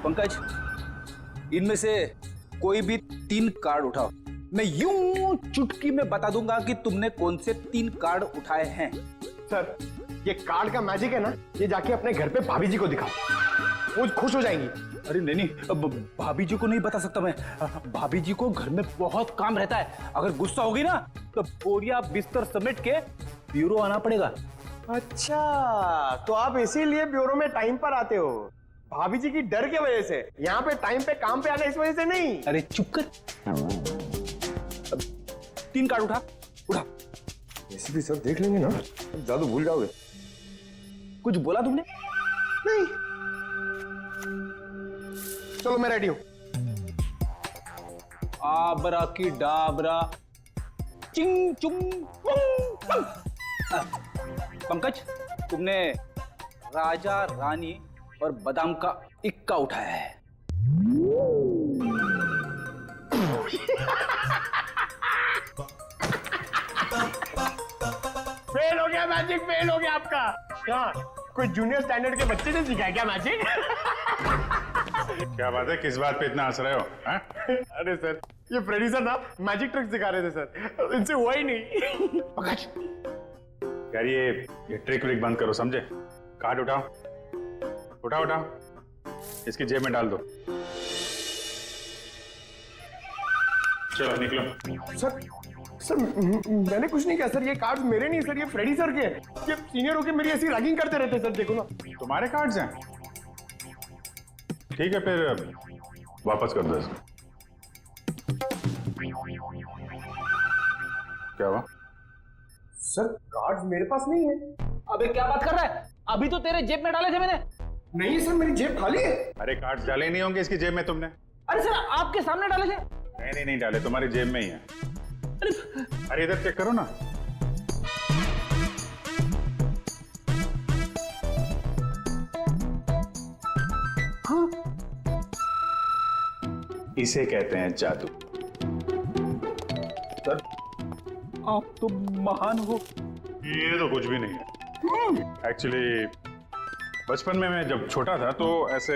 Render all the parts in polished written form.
पंकज, इनमें से कोई भी 3 कार्ड उठाओ। मैं यूं चुटकी में बता दूंगा कि तुमने कौन से 3 कार्ड उठाए हैं। सर, ये कार्ड का मैजिक है ना, ये जाके अपने घर पे भाभी जी को दिखाओ, वो खुश हो जाएंगी। अरे नहीं, अब भाभी जी को नहीं बता सकता मैं। भाभी जी को घर में बहुत काम रहता है। अगर गुस्सा होगी ना तो बोरिया बिस्तर समेट के ब्यूरो आना पड़ेगा। अच्छा, तो आप इसीलिए ब्यूरो में टाइम पर आते हो, भाभी जी की डर की वजह से। यहाँ पे टाइम पे काम पे आना इस वजह से नहीं। अरे चुप कर। 3 कार्ड उठा। ऐसे भी सर देख लेंगे ना, जादू भूल जाओगे। कुछ बोला तुमने? नहीं। चलो मैं रेडी हूं। आबरा की डाबरा, चिंग चुंग पंग। पंकज, तुमने राजा रानी और बादाम का इक्का उठाया है। फेल हो गया मैजिक, फेल हो गया आपका। क्या कोई जूनियर स्टैंडर्ड के बच्चे ने सिखाया क्या मैजिक? क्या बात है, किस बात पे इतना हंस रहे हो? अरे सर, ये फ्रेडी सर ना मैजिक ट्रिक सिखा रहे थे सर, इनसे हुआ ही नहीं। पंकज, यार ये ट्रिक व्रिक बंद करो, समझे? कार्ड उठाओ, इसकी जेब में डाल दो। चलो निकलो। सर मैंने कुछ नहीं किया सर, ये कार्ड्स मेरे नहीं सर, ये फ्रेडी सर के। ये सीनियर होके मेरी ऐसी रैगिंग करते रहते सर, देखो ना। तुम्हारे कार्ड्स हैं? ठीक है, फिर वापस कर दो इसको। क्या हुआ? सर कार्ड्स मेरे पास नहीं है। अबे क्या बात कर रहा है? अभी तो तेरे जेब में डाले थे मैंने। नहीं सर, मेरी जेब खाली है। अरे कार्ड्स डाले नहीं होंगे इसकी जेब में तुमने? अरे सर, आपके सामने डाले थे। नहीं डाले, तुम्हारी जेब में ही है। अरे इधर चेक करो ना। हाँ, इसे कहते हैं जादू। सर आप तो महान हो। ये तो कुछ भी नहीं है। एक्चुअली बचपन में मैं जब छोटा था तो ऐसे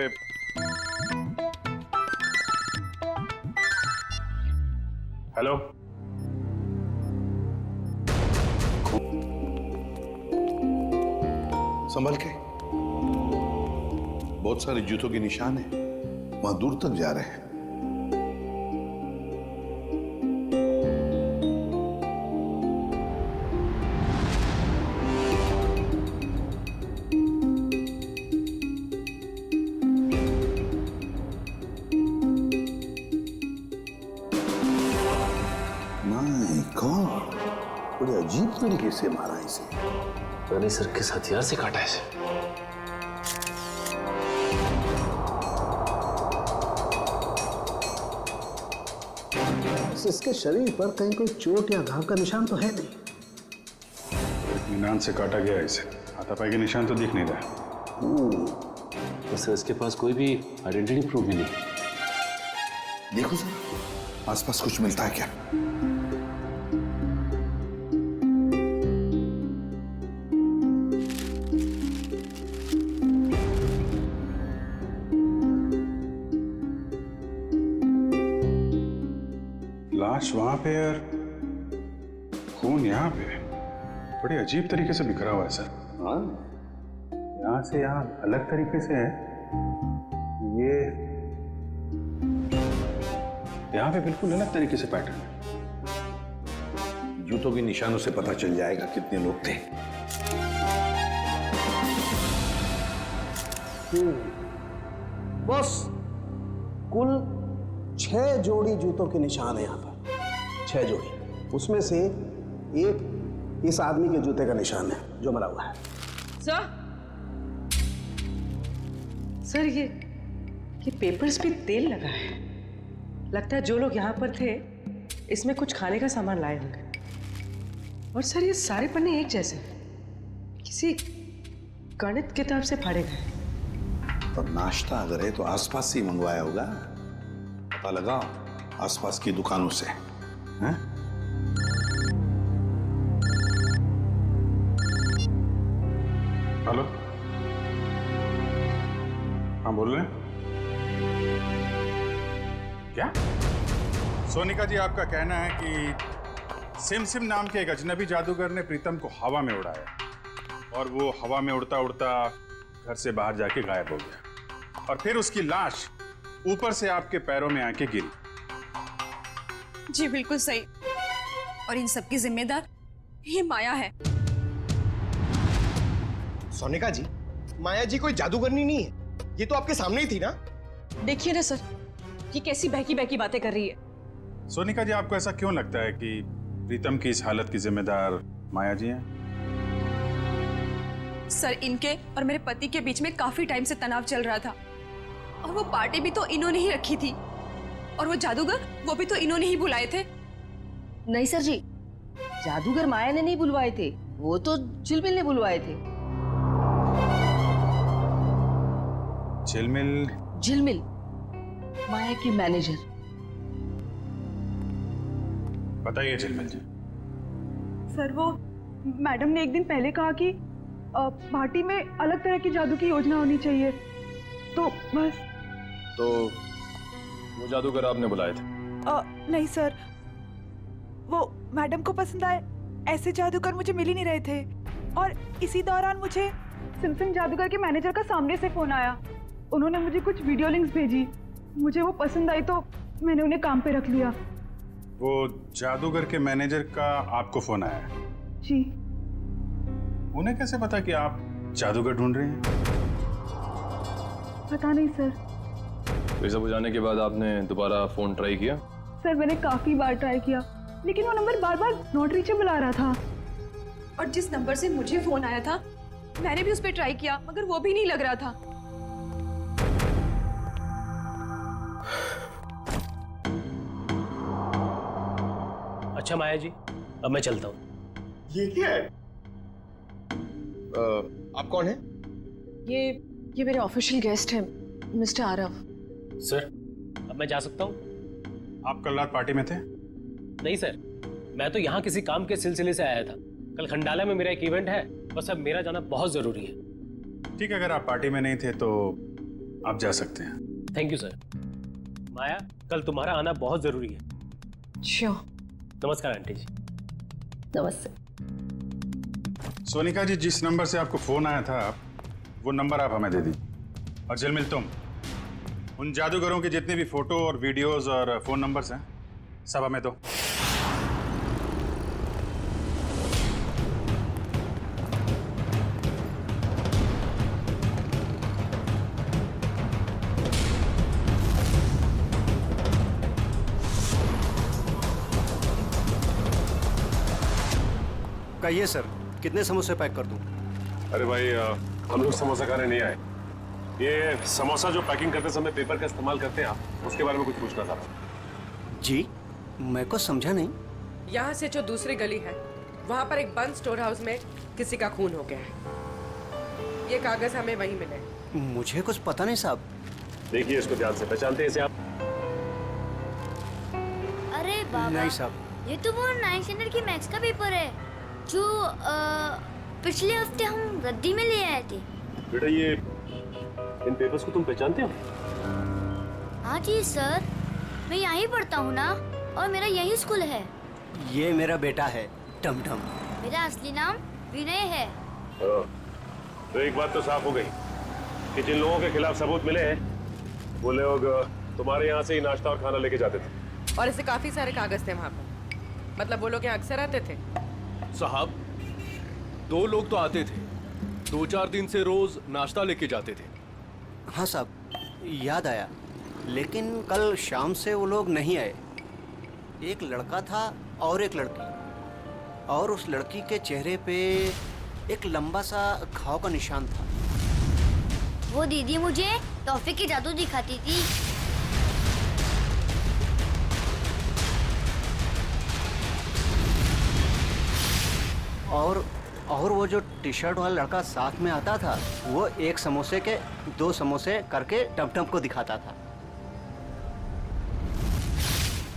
हेलो, संभल के, बहुत सारे जूतों के निशान हैं, वहां दूर तक जा रहे हैं। माय गॉड, बड़े अजीब तरीके से मारा इसे। रानी सर किस हथियार से काटा है इसे? इसके शरीर पर कहीं कोई चोट या घाव का निशान तो है नहीं। इत्मीनान से काटा गया इसे, हाथापाई के निशान तो दिख नहीं रहा। तो सर इसके पास कोई भी आइडेंटिटी प्रूफ भी नहीं। देखो सर, आसपास कुछ मिलता है क्या? लाश वहां पे और खून यहाँ पे, बड़े अजीब तरीके से बिखरा हुआ है सर। हाँ, यहाँ से यहाँ अलग तरीके से है। ये यहाँ पे बिल्कुल अलग तरीके से पैटर्न है। जूतों के निशानों से पता चल जाएगा कितने लोग थे। बस कुल 6 जोड़ी जूतों के निशान है यहाँ पर। 6 जोड़ी, उसमें से एक इस आदमी के जूते का निशान है जो मरा हुआ है। सर ये पेपर्स पे तेल लगा है। लगता है जो लोग यहाँ पर थे इसमें कुछ खाने का सामान लाए होंगे। और सर ये सारे पन्ने एक जैसे किसी गणित किताब से फाड़े गए। तो नाश्ता अगर है तो आसपास से ही मंगवाया होगा। पता लगाओ आसपास की दुकानों से। हैं? हेलो, हाँ बोल रहे हैं? क्या? सोनिका जी, आपका कहना है कि सिम नाम के एक अजनबी जादूगर ने प्रीतम को हवा में उड़ाया और वो हवा में उड़ता उड़ता घर से बाहर जाके गायब हो गया और फिर उसकी लाश ऊपर से आपके पैरों में आके गिरी। जी बिल्कुल सही। और इन सब की जिम्मेदार ये माया है। सोनिका जी, माया जी कोई जादूगरनी नहीं है, ये तो आपके सामने ही थी ना। देखिए ना सर, ये कैसी बहकी बहकी बातें कर रही है। सोनिका जी, आपको ऐसा क्यों लगता है कि प्रीतम की इस हालत की जिम्मेदार माया जी हैं? सर, इनके और मेरे पति के बीच में काफी टाइम से तनाव चल रहा था और वो पार्टी भी तो इन्होंने ही रखी थी और वो जादूगर वो भी तो इन्होंने ही बुलाए थे। नहीं सर जी, जादूगर माया ने नहीं बुलवाए थे, वो तो झिलमिल ने बुलवाए थे। झिलमिल माया की मैनेजर। बताइए झिलमिल जी। सर, वो मैडम ने एक दिन पहले कहा कि पार्टी में अलग तरह की जादू की योजना होनी चाहिए, तो बस। तो वो जादूगर आपने बुलाए थे? नहीं सर, वो मैडम को पसंद आए ऐसे जादूगर मुझे मिल ही नहीं रहे थे और इसी दौरान मुझे सिम जादूगर के मैनेजर का सामने से फोन आया। उन्होंने मुझे कुछ वीडियो लिंक्स भेजी, मुझे वो पसंद आई तो मैंने उन्हें काम पे रख लिया। वो जादूगर के मैनेजर का आपको फोन आया है? जी। उन्हें कैसे पता कि आप जादूगर ढूंढ रहे हैं? पता नहीं सर। ये सब हो जाने के बाद आपने दोबारा फोन ट्राई किया? सर, मैंने काफी बार ट्राई किया लेकिन वो नंबर बार बार नॉट रीचेबल आ रहा था। और जिस नंबर से मुझे फोन आया था मैंने भी उस पर ट्राई किया मगर वो भी नहीं लग रहा था। अच्छा माया जी, अब मैं चलता हूँ। ये क्या है? आप कौन है? ये मेरे ऑफिशियल गेस्ट हैं, मिस्टर आरव। सर, अब मैं जा सकता हूँ? आप कल रात पार्टी में थे? नहीं सर, मैं तो यहाँ किसी काम के सिलसिले से आया था। कल खंडाला में मेरा एक इवेंट है, बस अब मेरा जाना बहुत जरूरी है। ठीक है, अगर आप पार्टी में नहीं थे तो आप जा सकते हैं। Thank you sir. माया, कल तुम्हारा आना बहुत जरूरी है। श्योर। नमस्कार आंटी जी। नमस्ते। सोनिका जी, जिस नंबर से आपको फोन आया था वो नंबर आप हमें दे दीजिए। और झिलमिल, तुम उन जादूगरों के जितने भी फोटो और वीडियोस और फोन नंबर्स हैं सब हमें दो। कहिए सर, कितने समोसे पैक कर दूं? अरे भाई, हम लोग समोसा खाने नहीं आए। ये समोसा जो पैकिंग करते समय पेपर का इस्तेमाल करते हैं आप, उसके बारे में कुछ पूछना था। जी, मैं को समझा नहीं। यहाँ से जो दूसरी गली है वहाँ पर एक बंद स्टोर हाउस में किसी का खून हो गया है। ये कागज हमें वहीं मिले। मुझे कुछ पता नहीं साहब। देखिए इसको ध्यान से, पहचानते हैं इसे आप? अरे बाबा, नहीं साहब, ये तो वो 9th स्टैंडर्ड की मैथ्स का पेपर है जो पिछले हफ्ते हम रद्दी में ले आए थे। बेटा, ये इन पेपर्स को तुम पहचानते हो? हाँ जी सर, मैं यहीं पढ़ता हूँ ना और मेरा यही स्कूल है। ये मेरा बेटा है टमटम। मेरा असली नाम विनय है। तो एक बात तो साफ हो गई कि जिन लोगों के खिलाफ सबूत मिले हैं वो लोग तुम्हारे यहाँ से ही नाश्ता और खाना लेके जाते थे। और ऐसे काफी सारे कागज थे वहाँ पर। मतलब वो लोग यहाँ अक्सर आते थे? साहब, 2 लोग तो आते थे, 2-4 दिन से रोज नाश्ता लेके जाते थे। हाँ साहब, याद आया, लेकिन कल शाम से वो लोग नहीं आए। एक लड़का था और एक लड़की, और उस लड़की के चेहरे पे एक लंबा सा घाव का निशान था। वो दीदी मुझे टॉफी की जादू दिखाती थी। और वो जो टी शर्ट वाला लड़का साथ में आता था, वो एक समोसे के 2 समोसे करके टमटम को दिखाता था।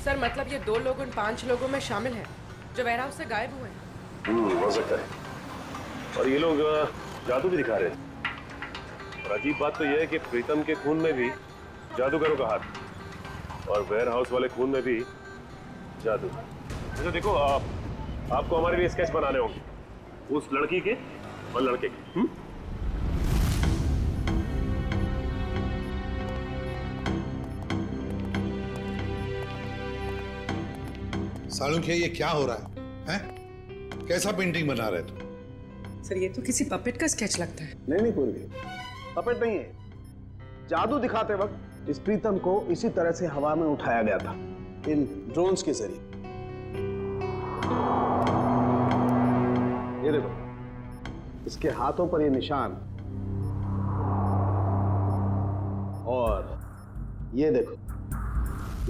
सर, मतलब ये 2 लोग उन 5 लोगों में शामिल हैं जो वेयरहाउस से गायब हुए हैं। हो सकता है। और ये लोग जादू भी दिखा रहे हैं। और अजीब बात तो यह है कि प्रीतम के खून में भी जादूगरों का हाथ, और वेयर हाउस वाले खून में भी जादू। अच्छा देखो, आपको हमारे लिए स्केच बनाने होंगे, उस लड़की के और लड़के के। सालुंखे, ये क्या हो रहा है? हैं? कैसा पेंटिंग बना रहे तुम? सर ये तो किसी पपेट का स्केच लगता है। नहीं पूर्वी, पपेट नहीं है। जादू दिखाते वक्त इस प्रीतम को इसी तरह से हवा में उठाया गया था, इन ड्रोन्स के जरिए। ये देखो, इसके हाथों पर ये निशान, और ये देखो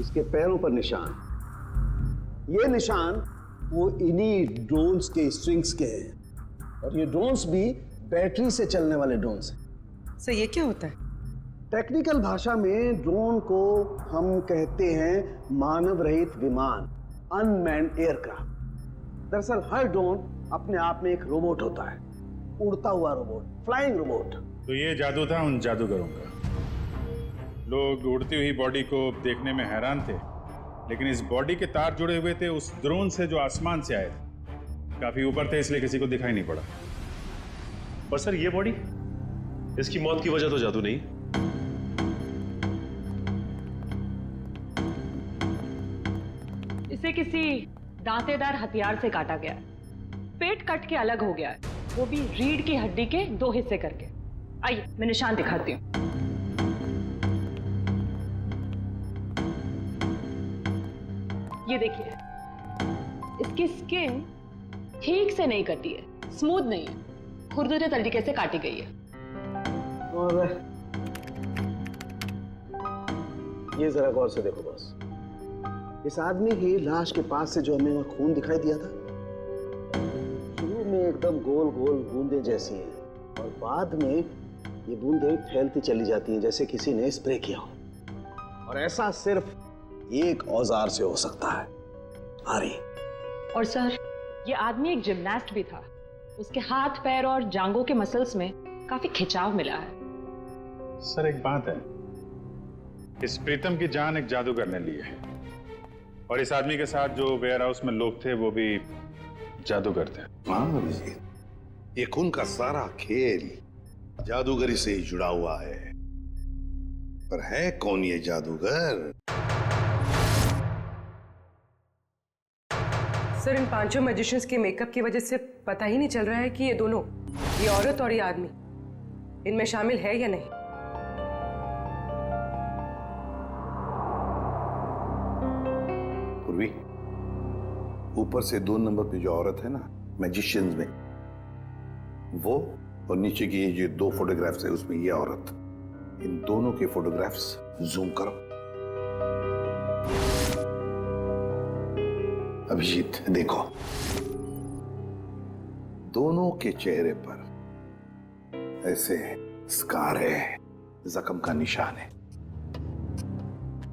इसके पैरों पर निशान। ये निशान वो इन्हीं ड्रोन्स के स्ट्रिंग्स के हैं, और ये ड्रोन्स भी बैटरी से चलने वाले ड्रोन्स हैं। सर ये क्या होता है? टेक्निकल भाषा में ड्रोन को हम कहते हैं मानव रहित विमान, अनमैन्ड एयरक्राफ्ट। दरअसल हर ड्रोन अपने आप में एक रोबोट होता है, उड़ता हुआ रोबोट, फ्लाइंग रोबोट। तो ये जादू था उन जादूगरों का। लोग उड़ती हुई बॉडी को देखने में हैरान थे, लेकिन इस बॉडी के तार जुड़े हुए थे उस ड्रोन से जो आसमान से आए थे। काफी ऊपर थे, इसलिए किसी को दिखाई नहीं पड़ा। पर सर ये बॉडी, इसकी मौत की वजह तो जादू नहीं। इसे किसी दांतेदार हथियार से काटा गया है। पेट कट के अलग हो गया है, वो भी रीढ़ की हड्डी के 2 हिस्से करके। आइए मैं निशान दिखाती हूँ। ये देखिए, इसकी स्किन ठीक से नहीं कटी है, स्मूथ नहीं है, खुरदुरे तरीके से काटी गई है। और ये जरा गौर से देखो बस, इस आदमी की लाश के पास से जो हमें वहां खून दिखाई दिया था, शुरू में एकदम गोल गोल बूंदे जैसी हैं, और बाद में ये बूंदे फैलती चली जाती हैं जैसे किसी ने स्प्रे किया हो। और ऐसा सिर्फ एक औजार से हो सकता है, आरी। और सर ये आदमी एक जिम्नास्ट भी था, उसके हाथ पैर और जांघों के मसल्स में काफी खिंचाव मिला है। सर एक बात है, इस प्रीतम की जान एक जादूगर ने ली है, और इस आदमी के साथ जो वेयर हाउस में लोग थे वो भी जादूगर थे। हाँ अभिजीत, ये खून का सारा खेल जादूगरी से ही जुड़ा हुआ है। पर है कौन ये जादूगर? सर इन 5 मैजिशियंस के मेकअप की वजह से पता ही नहीं चल रहा है कि ये दोनों, ये औरत और ये आदमी, इनमें शामिल है या नहीं। पूर्वी, ऊपर से 2 नंबर पे जो औरत है ना मैजिशियंस में, वो, और नीचे की ये जो 2 फोटोग्राफ्स है उसमें ये औरत, इन दोनों के फोटोग्राफ्स जूम करो। अभिजीत देखो, दोनों के चेहरे पर ऐसे स्कार है, जख्म का निशान है।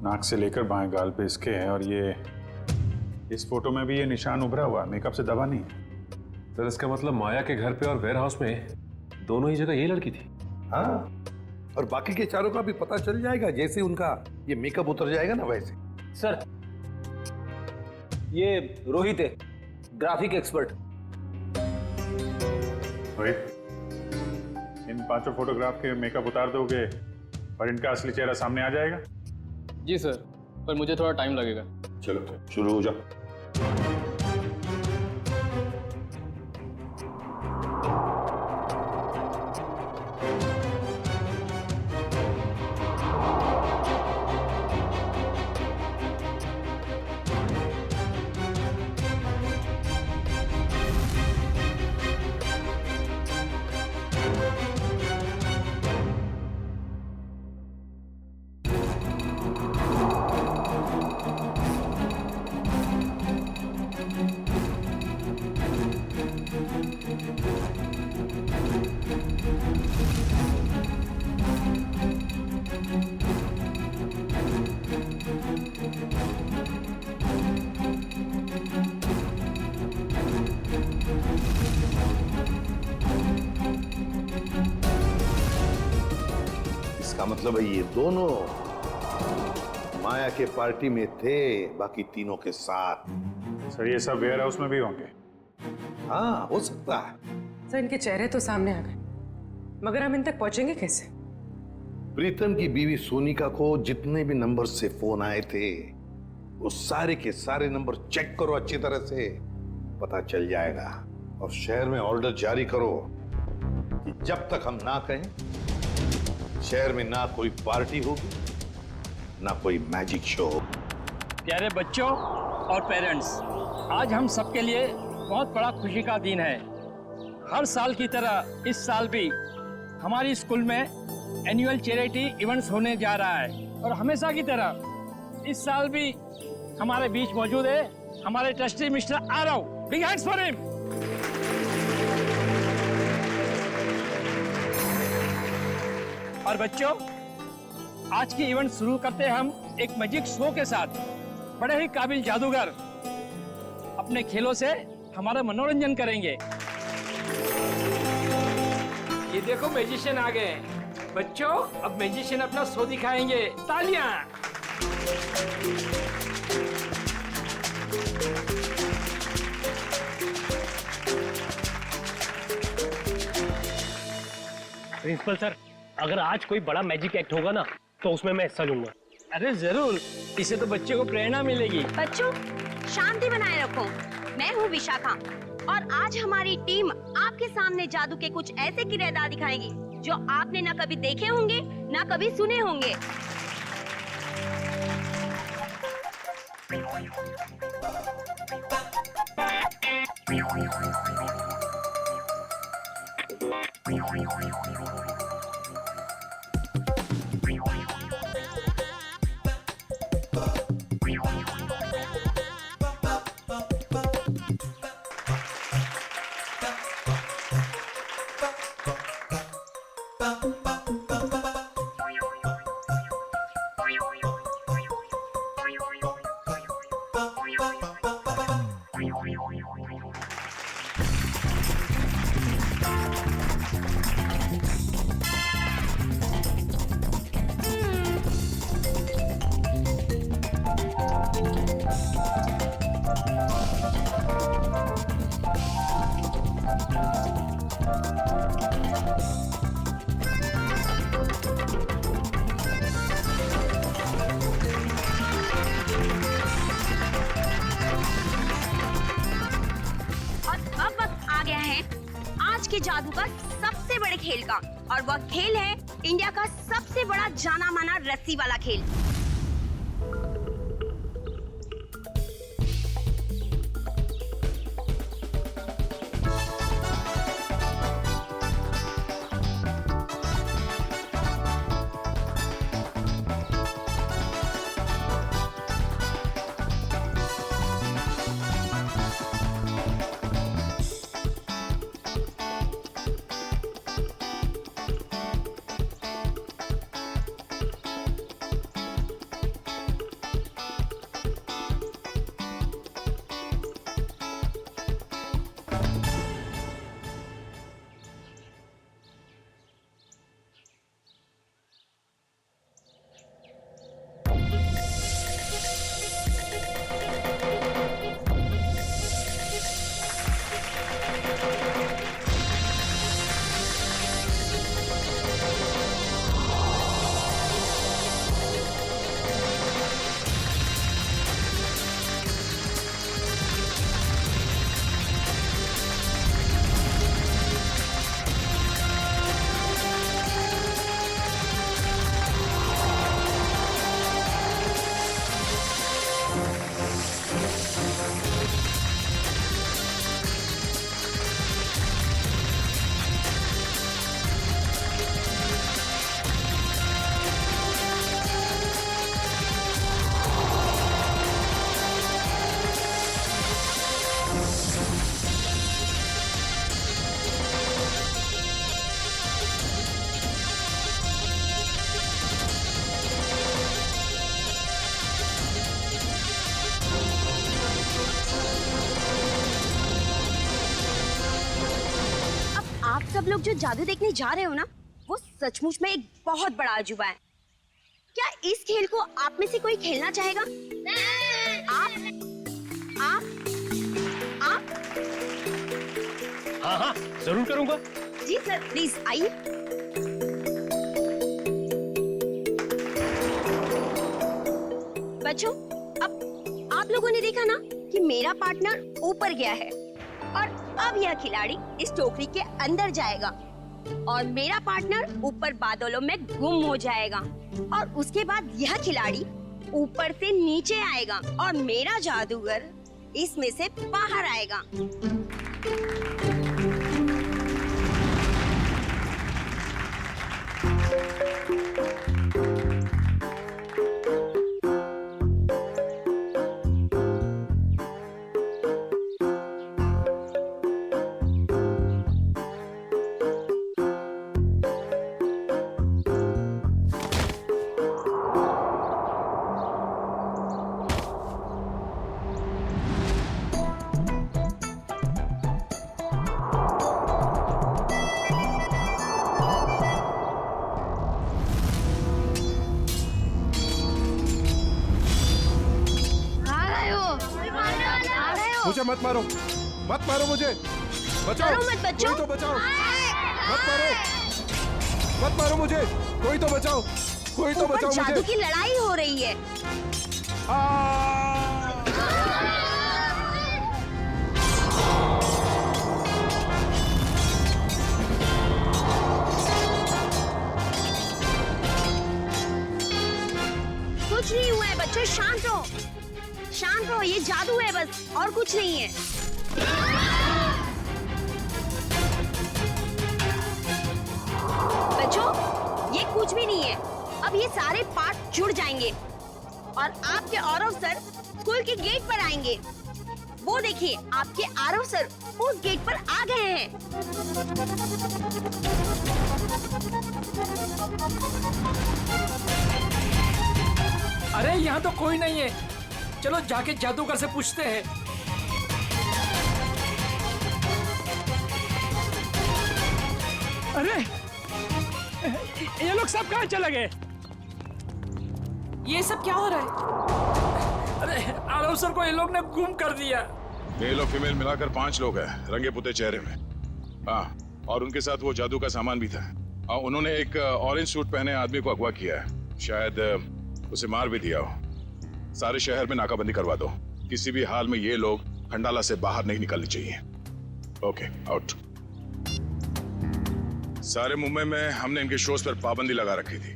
नाक से लेकर बाएं गाल पे इसके है, और ये इस फोटो में भी ये निशान उभरा हुआ, मेकअप से दबा नहीं है। सर इसका मतलब माया के घर पे और वेयर हाउस में दोनों ही जगह ये लड़की थी। हाँ, और बाकी के चारों का भी पता चल जाएगा जैसे उनका ये मेकअप उतर जाएगा ना वैसे। सर ये रोहित है, ग्राफिक एक्सपर्ट। रोहित, इन 5 फोटोग्राफ के मेकअप उतार दोगे और इनका असली चेहरा सामने आ जाएगा? जी सर, पर मुझे थोड़ा टाइम लगेगा। चलो शुरू हो जाओ। इसका मतलब है ये दोनों माया के पार्टी में थे, बाकी तीनों के साथ। सर ये सब वेयर हाउस में भी होंगे? हाँ, हो सकता है। सर इनके चेहरे तो सामने आ गए, मगर हम इन तक पहुंचेंगे कैसे? प्रीतम की बीवी सोनिका को जितने भी नंबर से फोन आए थे, वो सारे के सारे नंबर चेक करो अच्छी तरह से, पता चल जाएगा। और शहर में ऑर्डर जारी करो कि जब तक हम ना कहें, शहर में ना कोई पार्टी होगी, ना कोई मैजिक शो होगा। प्यारे बच्चों और पेरेंट्स, आज हम सबके लिए बहुत बड़ा खुशी का दिन है। हर साल की तरह इस साल भी हमारी स्कूल में एनुअल चैरिटी इवेंट्स होने जा रहा है, और हमेशा की तरह इस साल भी हमारे बीच मौजूद है हमारे trustee mister Aarav. Big hands for him. और बच्चों, आज की इवेंट शुरू करते हैं हम एक मैजिक शो के साथ। बड़े ही काबिल जादूगर अपने खेलों से हमारा मनोरंजन करेंगे। ये देखो मैजिशियन आ गए। बच्चों, अब मैजिशियन अपना शो दिखाएंगे। तालियां। प्रिंसिपल सर, अगर आज कोई बड़ा मैजिक एक्ट होगा ना, तो उसमें मैं हिस्सा लूंगा। अरे जरूर, इससे तो बच्चे को प्रेरणा मिलेगी। बच्चों, शांति बनाए रखो। मैं हूँ विशाखा, और आज हमारी टीम आपके सामने जादू के कुछ ऐसे किरदार दिखाएगी जो आपने ना कभी देखे होंगे ना कभी सुने होंगे। जादू का सबसे बड़े खेल का, और वह खेल है इंडिया का सबसे बड़ा जाना माना रस्सी वाला खेल। सब लोग जो जादू देखने जा रहे हो ना, वो सचमुच में एक बहुत बड़ा अजूबा है। क्या इस खेल को आप में से कोई खेलना चाहेगा? आप हाँ हाँ जरूर करूंगा। जी सर, प्लीज आइए। बच्चों, अब आप लोगों ने देखा ना कि मेरा पार्टनर ऊपर गया है और अब यह खिलाड़ी इस टोकरी के अंदर जाएगा और मेरा पार्टनर ऊपर बादलों में गुम हो जाएगा और उसके बाद यह खिलाड़ी ऊपर से नीचे आएगा और मेरा जादूगर इसमें से बाहर आएगा। मुझे मत मारो मुझे, बचाओ। मत बच्चों, कोई तो बचाओ। मत मारो मुझे, कोई तो बचाओ, कोई तो बचाओ मुझे। जादू की लड़ाई हो रही है। कुछ नहीं हुआ है बच्चों, शांत रहो, शांत रहो, ये जादू है बस, और कुछ नहीं है। बच्चों, ये कुछ भी नहीं है। अब ये सारे पार्ट जुड़ जाएंगे और आपके आरव सर स्कूल के गेट पर आएंगे। वो देखिए, आपके आरव सर उस गेट पर आ गए हैं। अरे यहाँ तो कोई नहीं है, चलो जाके जादूगर से पूछते हैं। अरे ये लोग सब कहाँ चले गए? ये सब क्या हो रहा है? अरे आरव सर को ये लोग ने गुम कर दिया। मेल और फीमेल मिलाकर 5 लोग हैं, रंगे पुते चेहरे में। हाँ, और उनके साथ वो जादू का सामान भी था। उन्होंने एक ऑरेंज सूट पहने आदमी को अगवा किया है, शायद उसे मार भी दिया हो। सारे शहर में नाकाबंदी करवा दो, किसी भी हाल में ये लोग खंडाला से बाहर नहीं निकलने चाहिए। Okay, out. सारे मुंबई में हमने इनके शोज पर पाबंदी लगा रखी थी,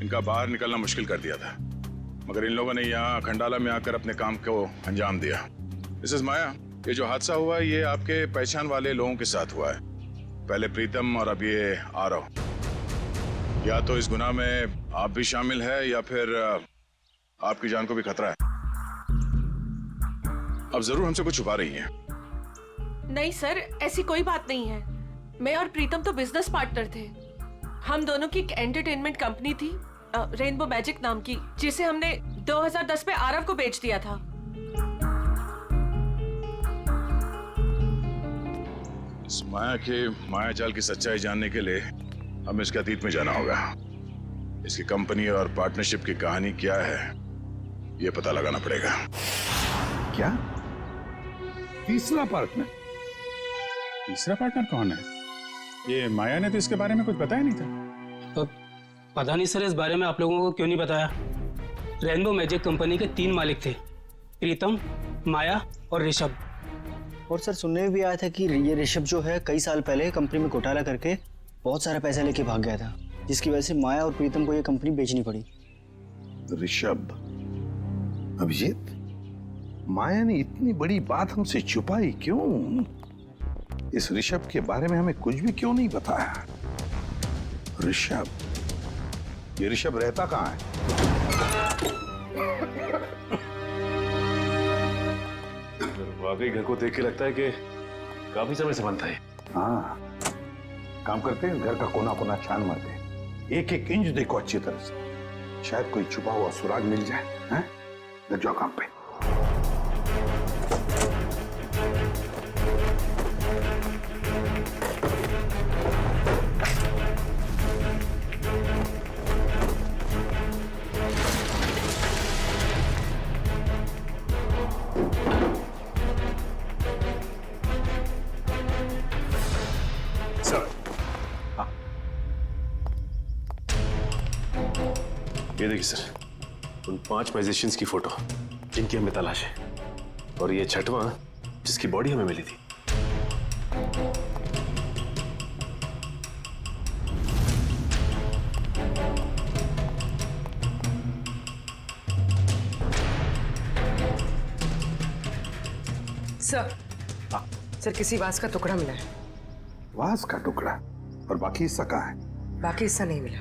इनका बाहर निकलना मुश्किल कर दिया था, मगर इन लोगों ने यहाँ खंडाला में आकर अपने काम को अंजाम दिया। मिसेस माया, ये जो हादसा हुआ ये आपके पहचान वाले लोगों के साथ हुआ है, पहले प्रीतम और अब ये आरव। या तो इस गुनाह में आप भी शामिल है या फिर आपकी जान को भी खतरा है। अब जरूर हमसे कुछ छुपा रही हैं। नहीं सर, ऐसी कोई बात नहीं है। मैं और प्रीतम तो बिजनेस पार्टनर थे। हम दोनों की एक एंटरटेनमेंट कंपनी थी, रेनबो मैजिक नाम की, जिसे हमने 2010 में आरव को बेच दिया था। इस माया के मायाजाल की सच्चाई जानने के लिए हमें इसके अतीत में जाना होगा। इसकी कंपनी और पार्टनरशिप की कहानी क्या है ये पता लगाना पड़ेगा। क्या? तीसरा पार्टनर? तीसरा पार्टनर कौन है? ये माया ने तो इसके बारे में कुछ बताया नहीं था। तो पता नहीं सर, इस बारे में आप लोगों को क्यों नहीं बताया। रेनबो मैजिक कंपनी के 3 मालिक थे, प्रीतम, माया और ऋषभ। और सर सुनने में भी आया था कि ये ऋषभ जो है कई साल पहले कंपनी में घोटाला करके बहुत सारा पैसा लेके भाग गया था, जिसकी वजह से माया और प्रीतम को ये कंपनी बेचनी पड़ी। ऋषभ, अभिजीत, माया ने इतनी बड़ी बात हमसे छुपाई क्यों? इस ऋषभ के बारे में हमें कुछ भी क्यों नहीं बताया? ऋषभ, ये ऋषभ रहता कहाँ है? वाकई घर को देख के लगता है कि काफी समय से बनता है। हाँ, काम करते हैं, घर का कोना कोना छान मारते हैं, एक एक इंच देखो अच्छी तरह से, शायद कोई छुपा हुआ सुराग मिल जाए। हैं? लग जाओ काम पे। ये देखिए सर, उन 5 मैजिशियंस की फोटो जिनकी हमें तलाश है, और ये 6वां जिसकी बॉडी हमें मिली थी। सर किसी वास का टुकड़ा मिला है। वास का टुकड़ा? और बाकी हिस्सा कहाँ है? बाकी हिस्सा नहीं मिला।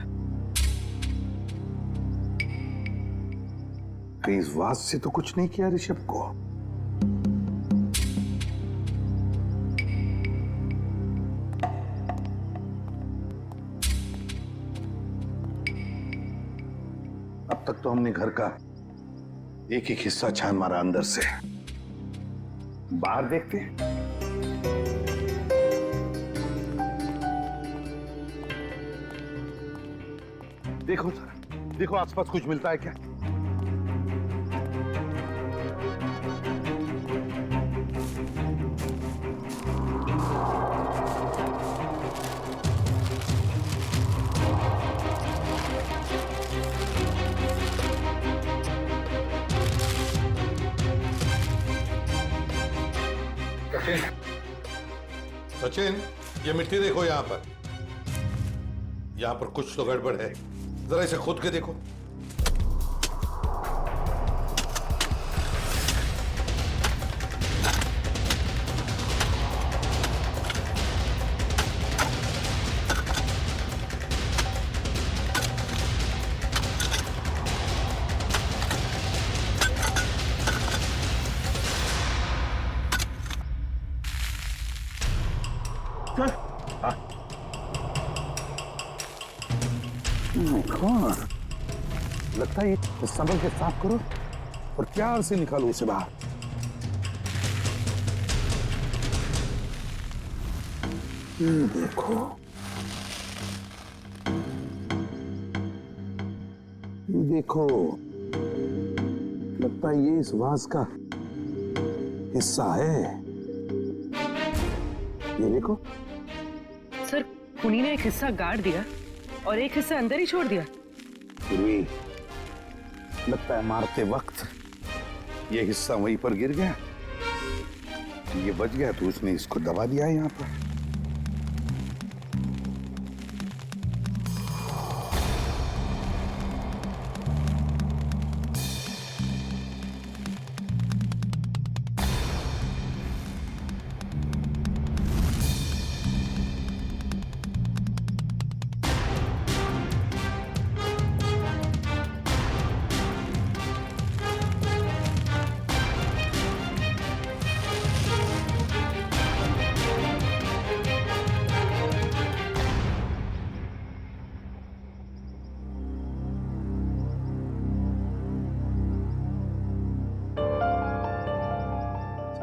कहीं इस वास से तो कुछ नहीं किया ऋषभ को? अब तक तो हमने घर का एक एक हिस्सा छान मारा अंदर से। बाहर देखते हैं। देखो सर, देखो आसपास कुछ मिलता है क्या? सचिन, ये मिट्टी देखो यहाँ पर। यहाँ पर कुछ तो गड़बड़ है, जरा इसे खोद के देखो। लगता है ये संभल के साफ करो और प्यार से निकालो उसे बाहर। देखो, ये देखो, लगता है ये इस वास का हिस्सा है। ये देखो सर, खूनी ने एक हिस्सा गाड़ दिया और एक हिस्सा अंदर ही छोड़ दिया। फिर भी लगता है मारते वक्त ये हिस्सा वहीं पर गिर गया, ये बच गया तो उसने इसको दबा दिया यहाँ पर।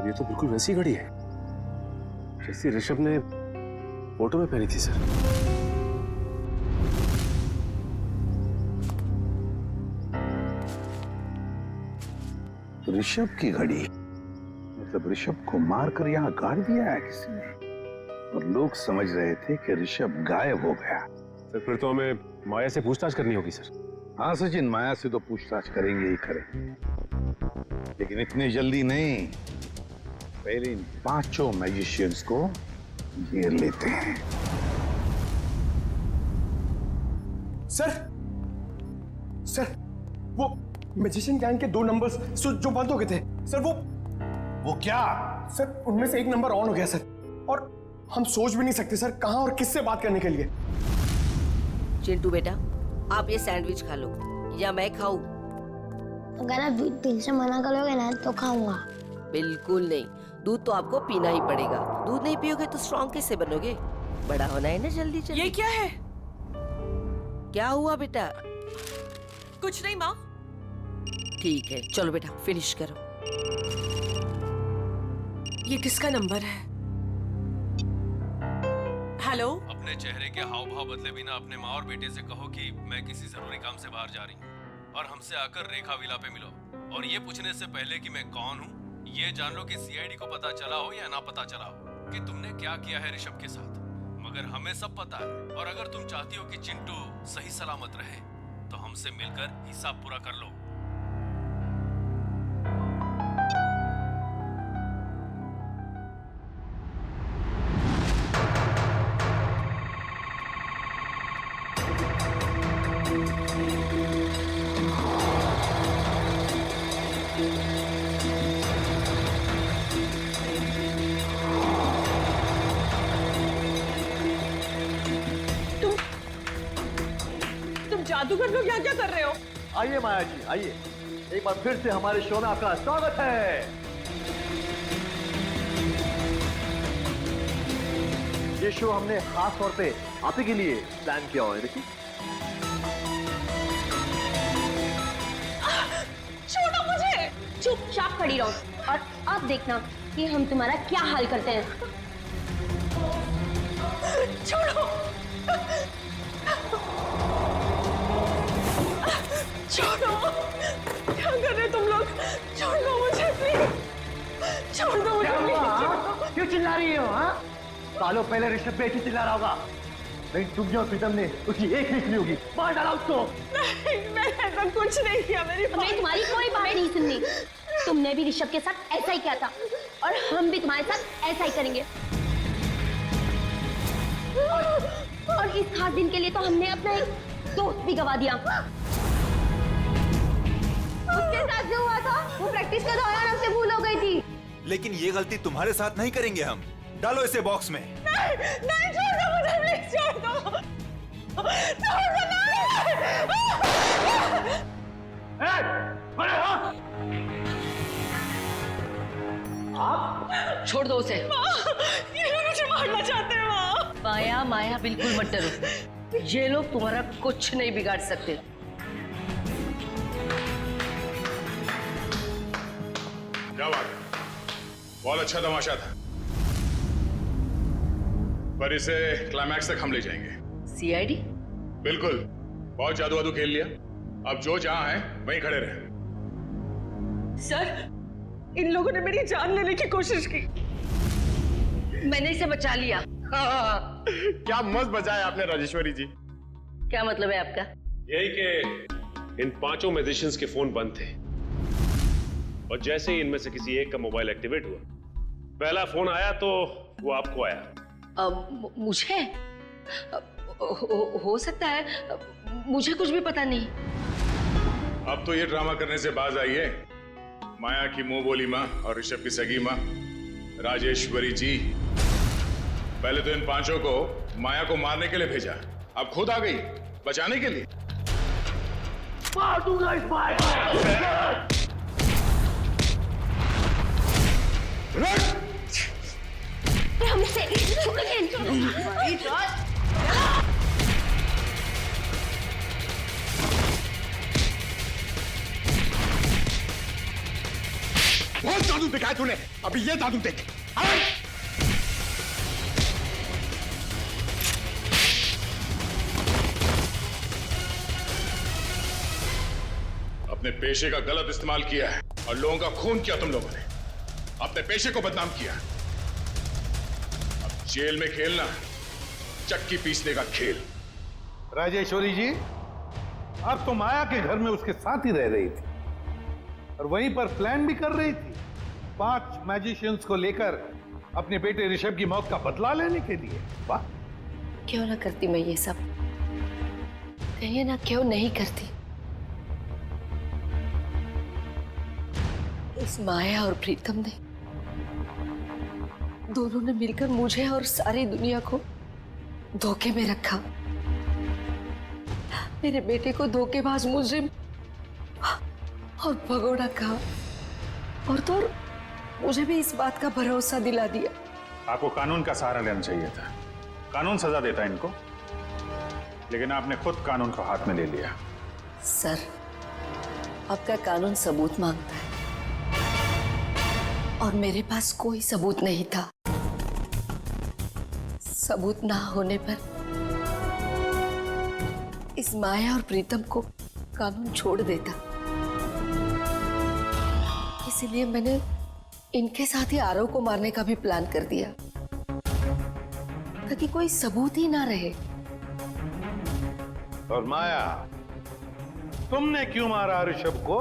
ये तो बिल्कुल वैसी घड़ी है जैसी ऋषभ ने फोटो में पहनी थी सर। ऋषभ की घड़ी? मतलब ऋषभ को मारकर यहाँ गाड़ दिया है किसी ने, और लोग समझ रहे थे कि ऋषभ गायब हो गया। सर फिर तो हमें माया से पूछताछ करनी होगी सर। हाँ सचिन, माया से तो पूछताछ करेंगे ही करेंगे, लेकिन इतनी जल्दी नहीं। पहले इन 5 मैजिशियंस को घेर लेते हैं। सर वो मैजिशियन गैंग के 2 नंबर्स जो बंद हो गए थे सर, वो क्या सर, उनमें से एक नंबर ऑन हो गया सर, और हम सोच भी नहीं सकते सर कहां और किससे बात करने के लिए। चिंटू बेटा, आप ये सैंडविच खा लो या मैं खाऊं? अगर आप दूध पीने से मना करोगे ना तो खाऊंगा। बिल्कुल नहीं, दूध तो आपको पीना ही पड़ेगा। दूध नहीं पियोगे तो स्ट्रॉन्ग कैसे बनोगे? बड़ा होना है ना जल्दी जल्दी। ये क्या है? क्या हुआ बेटा? कुछ नहीं माँ। ठीक है, चलो बेटा फिनिश करो। ये किसका नंबर है? हेलो। अपने चेहरे के हाव भाव बदले बिना अपने माँ और बेटे से कहो कि मैं किसी जरूरी काम से बाहर जा रही हूँ, और हमसे आकर रेखा विला पे मिलो। और ये पूछने से पहले कि मैं कौन हूँ, ये जान लो कि सीआईडी को पता चला हो या ना पता चला हो कि तुमने क्या किया है ऋषभ के साथ, मगर हमें सब पता है। और अगर तुम चाहती हो कि चिंटू सही सलामत रहे तो हमसे मिलकर हिसाब पूरा कर लो। जादूगर लोग यहाँ क्या कर रहे हो? आइए माया जी, आइए। एक बार फिर से हमारे शो में आपका स्वागत है। ये शो हमने खास तौर पे आप ही के लिए प्लान किया हुआ है। देखिए, छोड़ो मुझे। चुपचाप खड़ी रहो और अब देखना कि हम तुम्हारा क्या हाल करते हैं। छोड़ो, छोड़ो, क्या कर रहे हो तुम लोग? छोड़ दो मुझे प्लीज, छोड़ दो मुझे प्लीज। क्यों चिल्ला रही हो? हाँ, सालों पहले ऋषभ बेटी चिल्ला रहा होगा, नहीं तुमने और प्रीतम ने उसकी एक नहीं सुनी होगी। मार डाला उसको। नहीं, मैंने ऐसा कुछ नहीं किया। मेरी हमें तुम्हारी कोई बात नहीं सुननी। तुमने भी ऋषभ के साथ ऐसा ही किया था और हम भी तुम्हारे साथ ऐसा ही करेंगे। और इस खास दिन के लिए तो हमने अपना एक दोस्त भी गवा दिया। उसके साथ जो हुआ था वो प्रैक्टिस के दौरान हमसे भूल हो गई थी। लेकिन ये गलती तुम्हारे साथ नहीं करेंगे हम। डालो इसे बॉक्स में। नहीं, नहीं, छोड़ दो मुझे प्लीज, छोड़ दो, छोड़ दो, आप छोड़ दो उसे। ये लोग मुझे मारना चाहते हैं। माँ माया, माया बिल्कुल मत डरो। ये लोग तुम्हारा कुछ नहीं बिगाड़ सकते। क्या बात है, बहुत अच्छा तमाशा था, पर इसे क्लाइमैक्स तक हम ले जाएंगे। सीआईडी? बिल्कुल, बहुत जादू वादू खेल लिया, अब जो जहां है वहीं खड़े रहे। सर, इन लोगों ने मेरी जान लेने की कोशिश की। मैंने इसे बचा लिया। क्या मस्त बचाया आपने राजेश्वरी जी। क्या मतलब है आपका? यही कि इन पांचों मैजिशियंस के फोन बंद थे और जैसे ही इनमें से किसी एक का मोबाइल एक्टिवेट हुआ, पहला फोन आया तो वो आपको आया। मुझे हो सकता है, मुझे कुछ भी पता नहीं। अब तो ये ड्रामा करने से बाज आई है। माया की मुंह बोली माँ और ऋषभ की सगी माँ राजेश्वरी जी, पहले तो इन पांचों को माया को मारने के लिए भेजा, अब खुद आ गई बचाने के लिए। मार दूंगा इस माया। हमसे बहुत जादू दिखाया तूने, अभी ये जादू देख। अपने पेशे का गलत इस्तेमाल किया है और लोगों का खून किया तुम लोगों ने, अपने पेशे को बदनाम किया। अब जेल में खेलना चक्की पीसने का खेल। राजेश्वरी जी, आप तो माया के घर में उसके साथ ही रह रही थी और वहीं पर प्लान भी कर रही थी 5 मैजिशियंस को लेकर अपने बेटे ऋषभ की मौत का बदला लेने के लिए। वाह, क्यों ना करती मैं ये सब, कहिए ना क्यों नहीं करती। इस माया और प्रीतम ने दोनों ने मिलकर मुझे और सारी दुनिया को धोखे में रखा। मेरे बेटे को धोखेबाज मुजरिम और भगोड़ा कहा और तो और मुझे भी इस बात का भरोसा दिला दिया। आपको कानून का सहारा लेना चाहिए था, कानून सजा देता इनको, लेकिन आपने खुद कानून को हाथ में ले लिया। सर, आपका कानून सबूत मांगता है और मेरे पास कोई सबूत नहीं था। सबूत ना होने पर इस माया और प्रीतम को कानून छोड़ देता। इसलिए मैंने इनके साथ ही आरव को मारने का भी प्लान कर दिया ताकि कोई सबूत ही ना रहे। और माया, तुमने क्यों मारा ऋषभ को?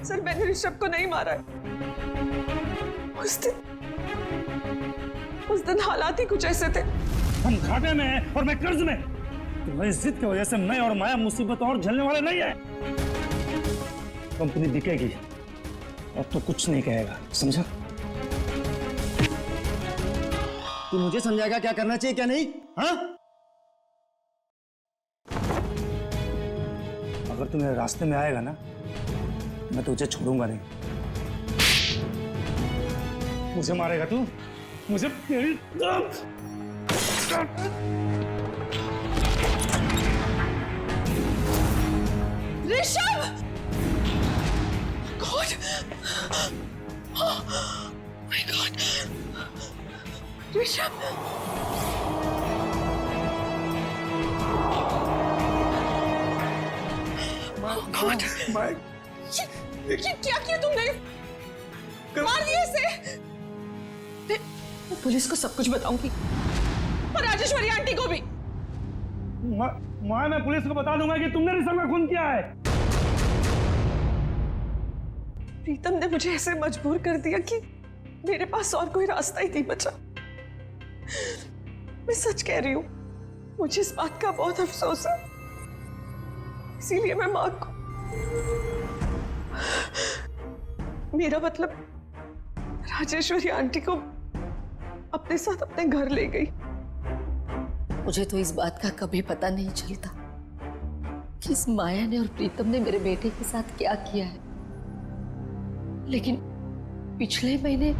सर मैंने ऋषभ को नहीं मारा है। उस दिन हालात ही कुछ ऐसे थे। हम घाटे में हैं और मैं कर्ज में। तुम्हारी जिद की वजह से मैं और माया मुसीबत और झेलने वाले नहीं है। कंपनी बिकेगी, अब तो कुछ नहीं कहेगा, समझा? तू मुझे समझाएगा क्या करना चाहिए क्या नहीं? हाँ? अगर तू मेरे रास्ते में आएगा ना, मैं तुझे छोड़ूंगा नहीं। मुझे मारेगा तू? मुझे Rishabh! God! Oh my God! Rishabh! God! ये क्या किया तुमने? मार दिया इसे? मैं पुलिस को सब कुछ बताऊंगी और राजेश्वरी आंटी को भी। मैं पुलिस को बता दूंगा कि तुमने ऋषभ का खून किया है। प्रीतम ने मुझे ऐसे मजबूर कर दिया कि मेरे पास और कोई रास्ता ही नहीं बचा। मैं सच कह रही हूँ, मुझे इस बात का बहुत अफसोस है। इसीलिए मैं माँ को, मेरा मतलब राजेश्वरी आंटी को अपने साथ अपने घर ले गई। मुझे तो इस बात का कभी पता नहीं चलता कि इस माया ने और प्रीतम ने मेरे बेटे के साथ क्या किया है। लेकिन पिछले महीने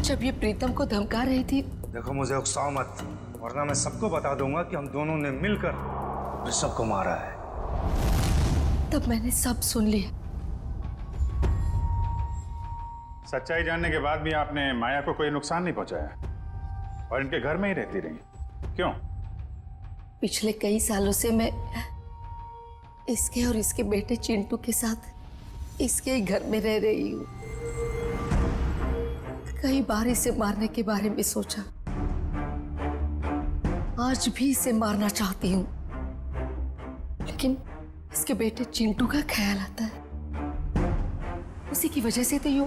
जब ये प्रीतम को धमका रही थी। देखो मुझे उकसाओ मत, वरना मैं सबको बता दूंगा कि हम दोनों ने मिलकर ऋषभ को मारा है। तब मैंने सब सुन लिया। सच्चाई जानने के बाद भी आपने माया को कोई नुकसान नहीं पहुंचाया और इनके घर में ही रहती रही, क्यों? पिछले कई सालों से मैं इसके और इसके बेटे चिंटू के साथ इसके ही घर में रह रही हूँ। कई बार इसे मारने के बारे में सोचा, आज भी इसे मारना चाहती हूँ, लेकिन इसके बेटे चिंटू का ख्याल आता है। उसी की वजह से तो यूं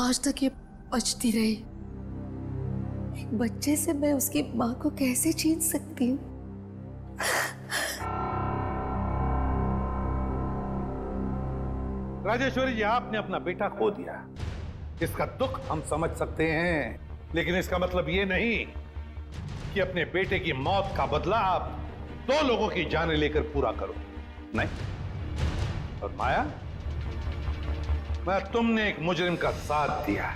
आज तक ये बचती रही। एक बच्चे से मैं उसकी माँ को कैसे छीन सकती हूँ? राजेश्वरी जी, आपने अपना बेटा खो दिया। इसका दुख हम समझ सकते हैं, लेकिन इसका मतलब ये नहीं कि अपने बेटे की मौत का बदला आप दो लोगों की जानें लेकर पूरा करो। नहीं। और माया, मैं तुमने एक मुजरिम का साथ दिया,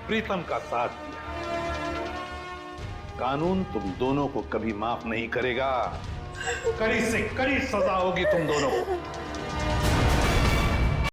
प्रीतम का साथ दिया। कानून तुम दोनों को कभी माफ नहीं करेगा। कड़ी से कड़ी सजा होगी तुम दोनों को।